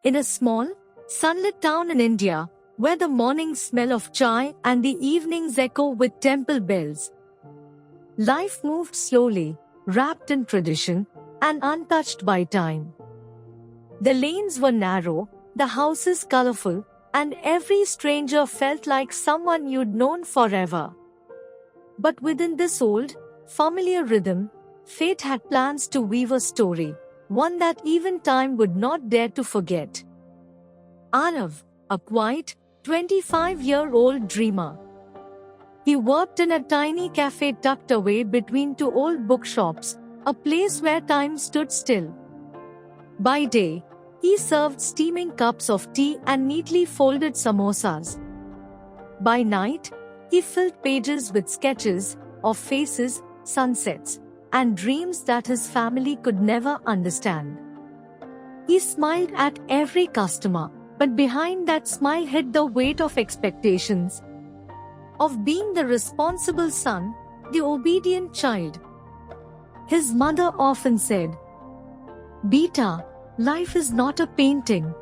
In a small, sunlit town in India, where the mornings smell of chai and the evenings echo with temple bells, life moved slowly, wrapped in tradition and untouched by time. The lanes were narrow, the houses colorful, and every stranger felt like someone you'd known forever. But within this old, familiar rhythm, fate had plans to weave a story, one that even time would not dare to forget. Arav, a quiet, 25-year-old dreamer. He worked in a tiny cafe tucked away between two old bookshops, a place where time stood still. By day, he served steaming cups of tea and neatly folded samosas. By night, he filled pages with sketches of faces, sunsets, and dreams that his family could never understand. He smiled at every customer, but behind that smile hid the weight of expectations, of being the responsible son, the obedient child. His mother often said, "Beta, life is not a painting.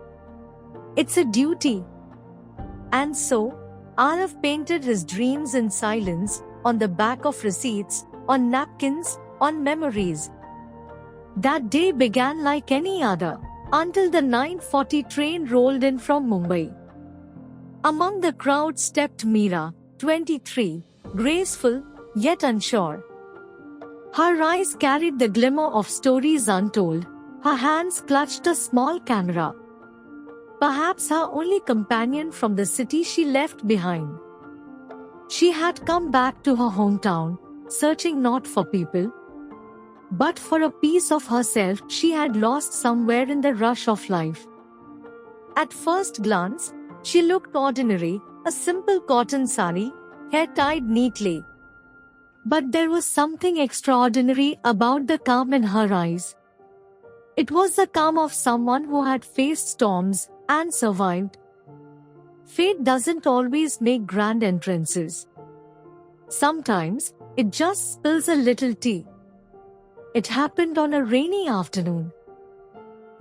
It's a duty." And so, Arav painted his dreams in silence, on the back of receipts, on napkins, on memories. That day began like any other, until the 9:40 train rolled in from Mumbai. Among the crowd stepped Meera, 23, graceful, yet unsure. Her eyes carried the glimmer of stories untold, her hands clutched a small camera. Perhaps her only companion from the city she left behind. She had come back to her hometown, searching not for people, but for a piece of herself she had lost somewhere in the rush of life. At first glance, she looked ordinary, a simple cotton sari, hair tied neatly. But there was something extraordinary about the calm in her eyes. It was the calm of someone who had faced storms and survived. Fate doesn't always make grand entrances. Sometimes, it just spills a little tea. It happened on a rainy afternoon.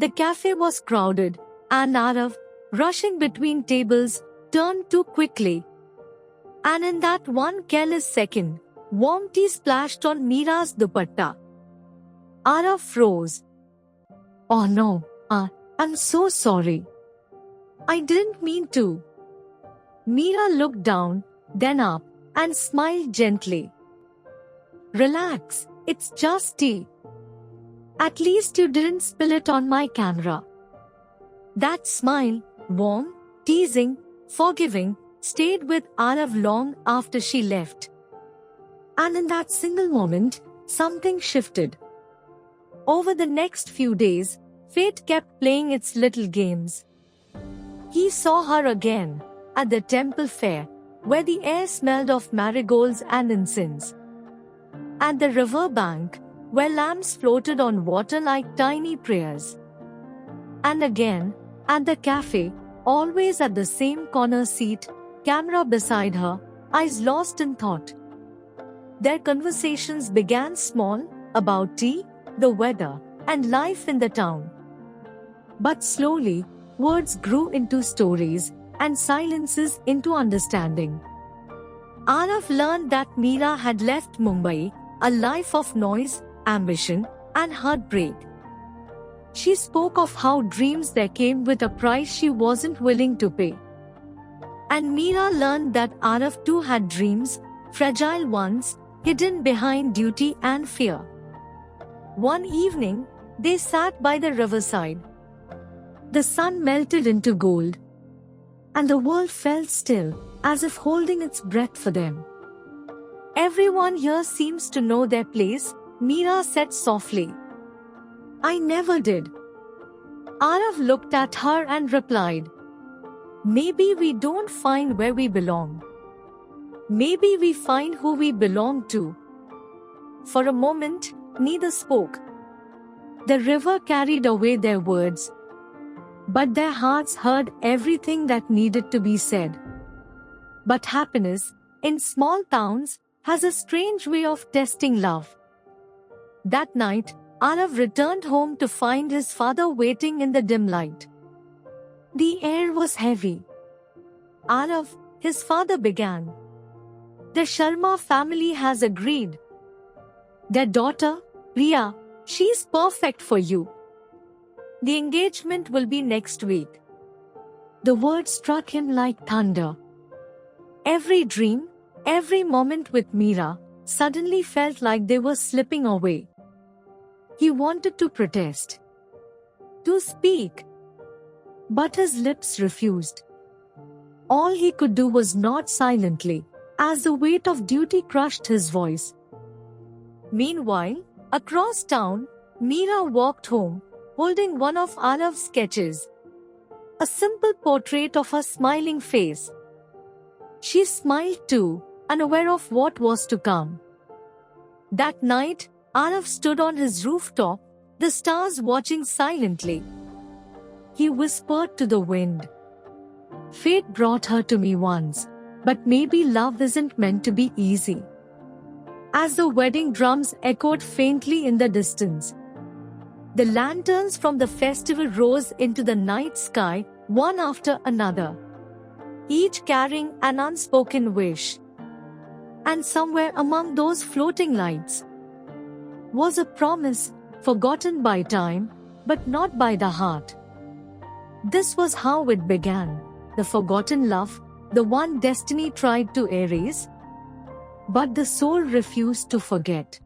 The cafe was crowded, and Arav, rushing between tables, turned too quickly. And in that one careless second, warm tea splashed on Meera's dupatta. Arav froze. "Oh no, I'm so sorry. I didn't mean to." Meera looked down, then up, and smiled gently. "Relax, it's just tea. At least you didn't spill it on my camera." That smile, warm, teasing, forgiving, stayed with Arav long after she left. And in that single moment, something shifted. Over the next few days, fate kept playing its little games. He saw her again, at the temple fair, where the air smelled of marigolds and incense. At the river bank, where lamps floated on water like tiny prayers. And again, at the cafe, always at the same corner seat, camera beside her, eyes lost in thought. Their conversations began small, about tea, the weather, and life in the town. But slowly, words grew into stories, and silences into understanding. Arav learned that Meera had left Mumbai, a life of noise, ambition, and heartbreak. She spoke of how dreams there came with a price she wasn't willing to pay. And Meera learned that Arav too had dreams, fragile ones, hidden behind duty and fear. One evening, they sat by the riverside. The sun melted into gold, and the world felt still, as if holding its breath for them. "Everyone here seems to know their place," Meera said softly. "I never did." Arav looked at her and replied, "Maybe we don't find where we belong. Maybe we find who we belong to." For a moment, neither spoke. The river carried away their words, but their hearts heard everything that needed to be said. But happiness, in small towns, has a strange way of testing love. That night, Arav returned home to find his father waiting in the dim light. The air was heavy. Arav, his father began. The Sharma family has agreed. Their daughter, Priya, she's perfect for you. The engagement will be next week. The words struck him like thunder. Every dream, every moment with Meera, suddenly felt like they were slipping away. He wanted to protest, to speak, but his lips refused. All he could do was nod silently, as the weight of duty crushed his voice. Meanwhile, across town, Meera walked home, holding one of Arav's sketches. A simple portrait of her smiling face. She smiled too, unaware of what was to come. That night, Arav stood on his rooftop, the stars watching silently. He whispered to the wind, "Fate brought her to me once, but maybe love isn't meant to be easy." As the wedding drums echoed faintly in the distance, the lanterns from the festival rose into the night sky, one after another, each carrying an unspoken wish. And somewhere among those floating lights was a promise, forgotten by time, but not by the heart. This was how it began, the forgotten love, the one destiny tried to erase, but the soul refused to forget.